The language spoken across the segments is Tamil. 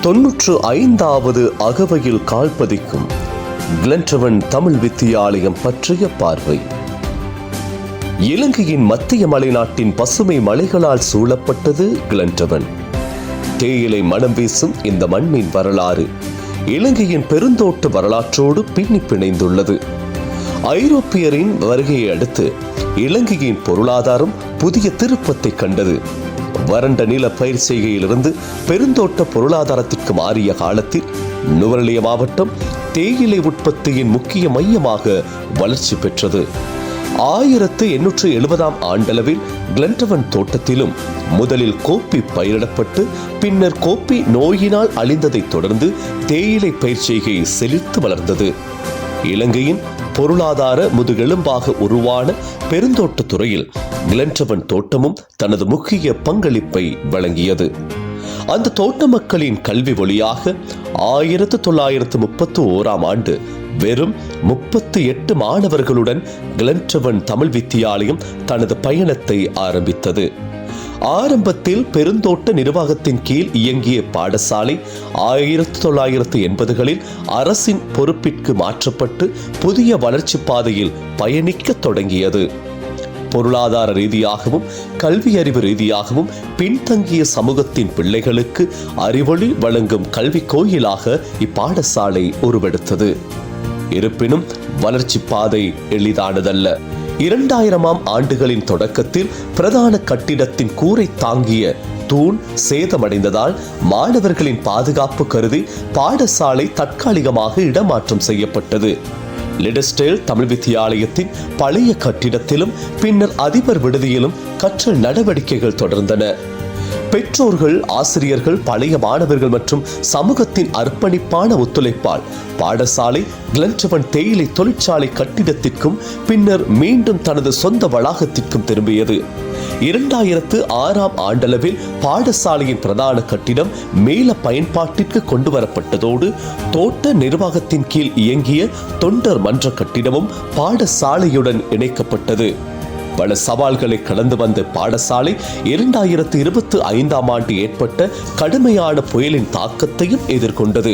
95வது அகவையில் கால்பதிக்கும் கிளென்டவன் தமிழ் வித்தியாலயம் பற்றிய பார்வை. இலங்கையின் மத்திய மலைநாட்டின் பசுமை மலைகளால் சூழப்பட்டது கிளென்டவன். தேயிலை மனம் வீசும் இந்த மண்ணின் வரலாறு இலங்கையின் பெருந்தோட்ட வரலாற்றோடு பின்னி பிணைந்துள்ளது. ஐரோப்பியரின் வருகையை அடுத்து இலங்கையின் பொருளாதாரம் புதிய திருப்பத்தை கண்டது. வறண்ட நில பயிர் செய்கையிலிருந்து பெருந்தோட்ட பொருளாதாரத்திற்கு மாறிய காலத்தில் நுவரெலியா மாவட்டம் தேயிலை உற்பத்தியின் முக்கிய மையமாக வளர்ச்சி பெற்றது. 1870 ஆண்டளவில் கிளென்டவன் தோட்டத்திலும் முதலில் கோப்பி பயிரிடப்பட்டு பின்னர் கோப்பி நோயினால் அழிந்ததைத் தொடர்ந்து தேயிலை பயிர் செய்கை செழித்து வளர்ந்தது. இலங்கையின் பொருளாதார முதுகெலும்பாக உருவான பெருந்தோட்ட துறையில் கிளென்டவன் தோட்டமும் தனது முக்கிய பங்களிப்பை வழங்கியது. அந்த தோட்ட மக்களின் கல்வி வழியாக 1931 ஆண்டு வெறும் 38 மாணவர்களுடன் கிளென்டவன் தமிழ் வித்தியாலயம் தனது பயணத்தை ஆரம்பித்தது. ஆரம்பத்தில் பெருந்தோட்ட நிர்வாகத்தின் கீழ் இயங்கிய பாடசாலை 1980களில் அரசின் பொறுப்பிற்கு மாற்றப்பட்டு புதிய வளர்ச்சி பாதையில் பயணிக்க தொடங்கியது. பொருளாதார ரீதியாகவும் கல்வி அறிவு ரீதியாகவும் பின்தங்கிய சமூகத்தின் பிள்ளைகளுக்கு அறிவொளி வழங்கும் கல்வி கோயிலாக இப்பாடசாலை உருவெடுத்தது. இருப்பினும் வளர்ச்சி பாதை எளிதானதல்ல. 2000 ஆண்டுகளின் தொடக்கத்தில் பிரதான கட்டிடத்தின் கூரை தாங்கிய தூண் சேதமடைந்ததால் மாணவர்களின் பாதுகாப்பு கருதி பாடசாலை தற்காலிகமாக இடமாற்றம் செய்யப்பட்டது. லிடஸ்டேல் தமிழ் வித்தியாலயத்தின் பழைய கட்டிடத்திலும் பின்னர் அதிபர் விடுதியிலும் கற்றல் நடவடிக்கைகள் தொடர்ந்தன. பெற்றோர்கள், ஆசிரியர்கள், பழைய மாணவர்கள் மற்றும் சமூகத்தின் அர்ப்பணிப்பான ஒத்துழைப்பால் பாடசாலை கிளென்டவன் தேயிலை தொழிற்சாலை கட்டிடத்திற்கும் பின்னர் மீண்டும் தனது சொந்த வளாகத்திற்கும் திரும்பியது. 2006 ஆண்டளவில் பாடசாலையின் பிரதான கட்டிடம் மேல பயன்பாட்டிற்கு கொண்டு வரப்பட்டதோடு தோட்ட நிர்வாகத்தின் கீழ் இயங்கிய தொண்டர் மன்ற கட்டிடமும் பாடசாலையுடன் இணைக்கப்பட்டது. பல சவால்களை கடந்து வந்த பாடசாலை 2025 ஆண்டு ஏற்பட்ட கடுமையான புயலின் தாக்கத்தையும் எதிர்கொண்டது.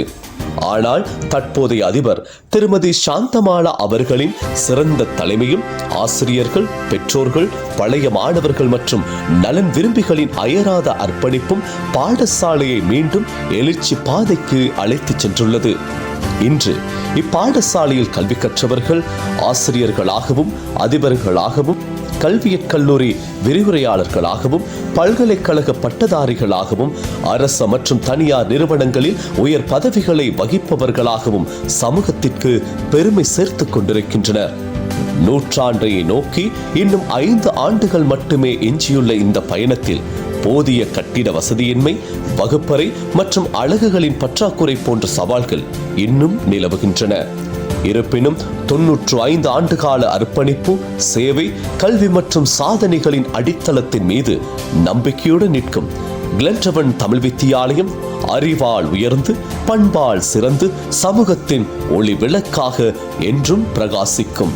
ஆனால் தற்போதைய அதிபர் திருமதி சாந்தமாலா அவர்களின் சிறந்த தலைமையும் ஆசிரியர்கள், பெற்றோர்கள், பழைய மாணவர்கள் மற்றும் நலன் விரும்பிகளின் அயராத அர்ப்பணிப்பும் பாடசாலையை மீண்டும் எழுச்சி பாதைக்கு அழைத்துச் சென்றுள்ளது. இன்று இப்பாடசாலையில் கல்வி கற்றவர்கள் ஆசிரியர்களாகவும் அதிபர்களாகவும் கல்வியற் கல்லூரி விரிவுரையாளர்களாகவும் பல்கலைக்கழக பட்டதாரிகளாகவும் அரச மற்றும் தனியார் நிறுவனங்களில் உயர் பதவிகளை வகிப்பவர்களாகவும் சமூகத்திற்கு பெருமை சேர்த்துக் கொண்டிருக்கின்றனர். நூற்றாண்டை நோக்கி இன்னும் 5 ஆண்டுகள் மட்டுமே எஞ்சியுள்ள இந்த பயணத்தில் போதிய கட்டிட வசதியின்மை, வகுப்பறை மற்றும் அலகுகளின் பற்றாக்குறை போன்ற சவால்கள் இன்னும் நிலவுகின்றன. இருப்பினும் 95 ஆண்டுகால அர்ப்பணிப்பு, சேவை, கல்வி மற்றும் சாதனைகளின் அடித்தளத்தின் மீது நம்பிக்கையுடன் நிற்கும் கிளென்டவன் தமிழ் வித்தியாலயம் அறிவால் உயர்ந்து பண்பால் சிறந்து சமூகத்தின் ஒளி விளக்காக என்றும் பிரகாசிக்கும்.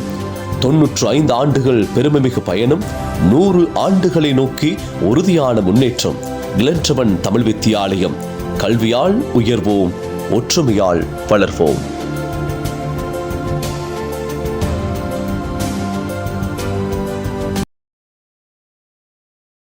95 ஆண்டுகள் பெருமைமிகு பயணம், 100 ஆண்டுகளை நோக்கி உறுதியான முன்னேற்றம். கிளென்டவன் தமிழ் வித்தியாலயம். கல்வியால் உயர்வோம், ஒற்றுமையால் வளர்வோம்.